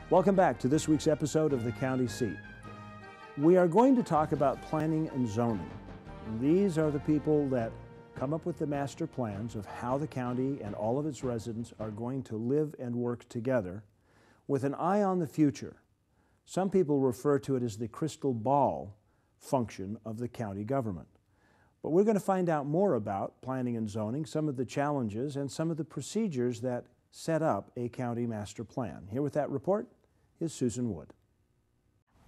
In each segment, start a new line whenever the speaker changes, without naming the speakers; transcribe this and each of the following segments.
Welcome back to this week's episode of The County Seat. We are going to talk about planning and zoning. These are the people that come up with the master plans of how the county and all of its residents are going to live and work together with an eye on the future. Some people refer to it as the crystal ball function of the county government. But we're going to find out more about planning and zoning, some of the challenges, and some of the procedures that set up a county master plan. Here with that report is Susan Wood.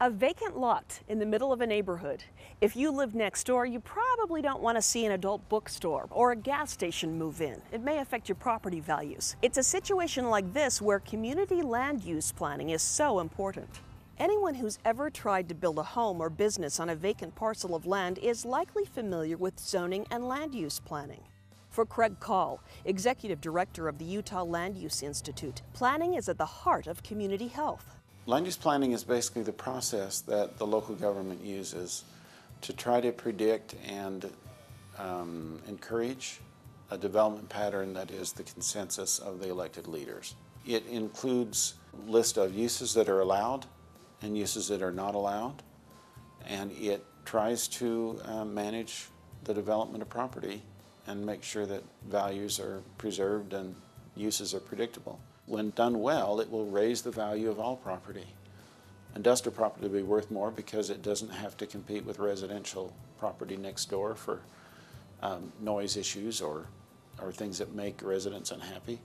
A vacant lot in the middle of a neighborhood. If you live next door, you probably don't want to see an adult bookstore or a gas station move in. It may affect your property values. It's a situation like this where community land use planning is so important. Anyone who's ever tried to build a home or business on a vacant parcel of land is likely familiar with zoning and land use planning. For Craig Call, Executive Director of the Utah Land Use Institute, planning is at the heart of community health.
Land use planning is basically the process that the local government uses to try to predict and encourage a development pattern that is the consensus of the elected leaders. It includes a list of uses that are allowed and uses that are not allowed, and it tries to manage the development of property and make sure that values are preserved and uses are predictable. When done well, it will raise the value of all property. Industrial property will be worth more because it doesn't have to compete with residential property next door for noise issues or things that make residents unhappy.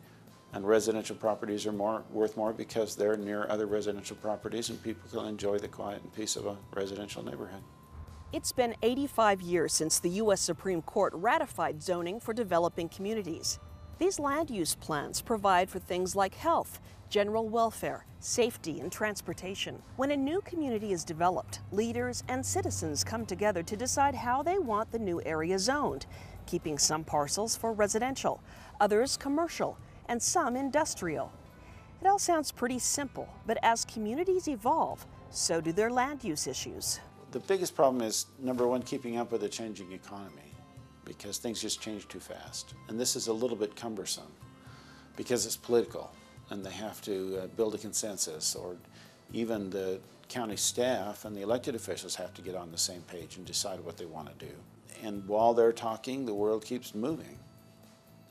And residential properties are worth more because they're near other residential properties and people can enjoy the quiet and peace of a residential neighborhood.
It's been 85 years since the U.S. Supreme Court ratified zoning for developing communities. These land use plans provide for things like health, general welfare, safety, and transportation. When a new community is developed, leaders and citizens come together to decide how they want the new area zoned, keeping some parcels for residential, others commercial, and some industrial. It all sounds pretty simple, but as communities evolve, so do their land use issues.
The biggest problem is, number one, keeping up with the changing economy, because things just change too fast. And this is a little bit cumbersome because it's political and they have to build a consensus, or even the county staff and the elected officials have to get on the same page and decide what they want to do. And while they're talking, the world keeps moving.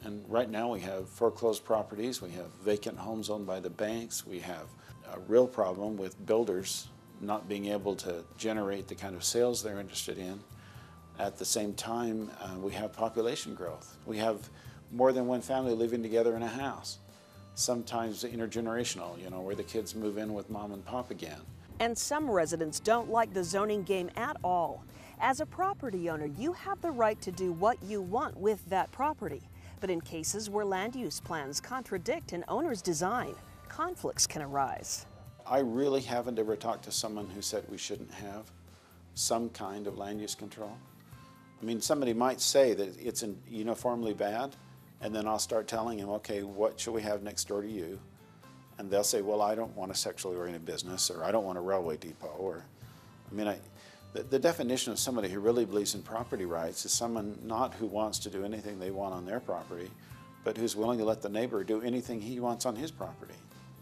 And right now we have foreclosed properties, we have vacant homes owned by the banks, we have a real problem with builders not being able to generate the kind of sales they're interested in. At the same time, we have population growth. We have more than one family living together in a house, sometimes intergenerational, where the kids move in with mom and pop again.
And some residents don't like the zoning game at all. As a property owner, you have the right to do what you want with that property. But in cases where land use plans contradict an owner's design, conflicts can arise.
I really haven't ever talked to someone who said we shouldn't have some kind of land use control. I mean, somebody might say that it's uniformly bad, and then I'll start telling them, okay, what should we have next door to you? And they'll say, well, I don't want a sexually oriented business, or I don't want a railway depot, the definition of somebody who really believes in property rights is someone not who wants to do anything they want on their property, but who's willing to let the neighbor do anything he wants on his property.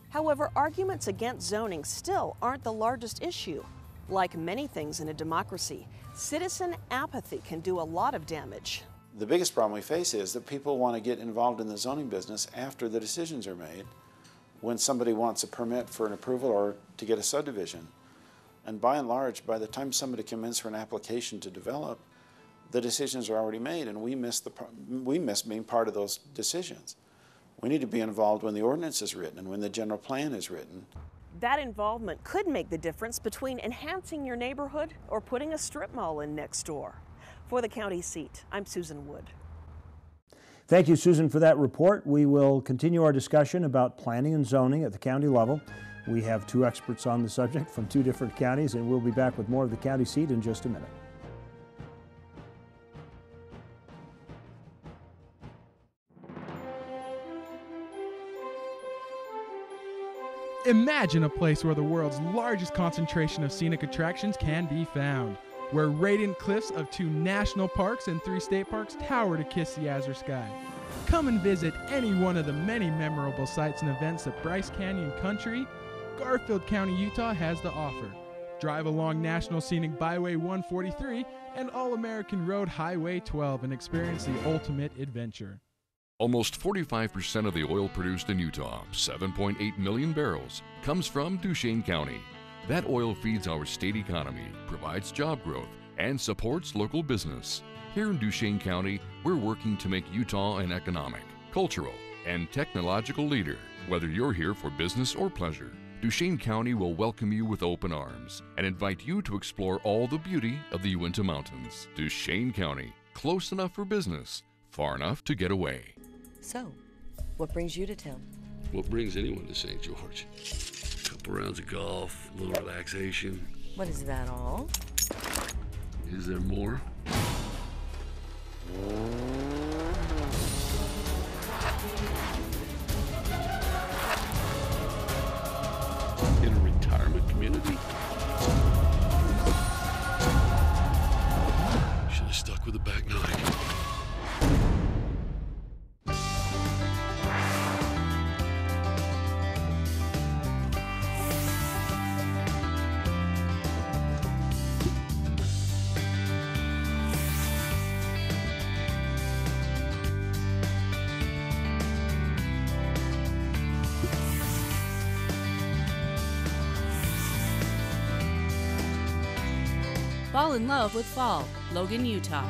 However, arguments against zoning still aren't the largest issue. Like many things in a democracy, citizen apathy can do a lot of damage.
The biggest problem we face is that people want to get involved in the zoning business after the decisions are made, when somebody wants a permit for an approval or to get a subdivision. And by and large, by the time somebody comes in for an application to develop, the decisions are already made, and we miss being part of those decisions. We need to be involved when the ordinance is written and when the general plan is written.
That involvement could make the difference between enhancing your neighborhood or putting a strip mall in next door. For the County Seat, I'm Susan Wood.
Thank you, Susan, for that report. We will continue our discussion about planning and zoning at the county level. We have two experts on the subject from two different counties, and we'll be back with more of the County Seat in just a minute.
Imagine a place where the world's largest concentration of scenic attractions can be found, where radiant cliffs of 2 national parks and 3 state parks tower to kiss the azure sky. Come and visit any one of the many memorable sites and events that Bryce Canyon Country, Garfield County, Utah has to offer. Drive along National Scenic Byway 143 and All-American Road Highway 12 and experience the ultimate adventure.
Almost 45% of the oil produced in Utah, 7.8 million barrels, comes from Duchesne County. That oil feeds our state economy, provides job growth, and supports local business. Here in Duchesne County, we're working to make Utah an economic, cultural, and technological leader. Whether you're here for business or pleasure, Duchesne County will welcome you with open arms and invite you to explore all the beauty of the Uinta Mountains. Duchesne County, close enough for business, far enough to get away.
So, what brings you to town?
What brings anyone to St. George? A couple rounds of golf, a little relaxation.
What, is that all?
Is there more? In a retirement community? Should have stuck with the back nine.
Fall in love with fall, Logan, Utah.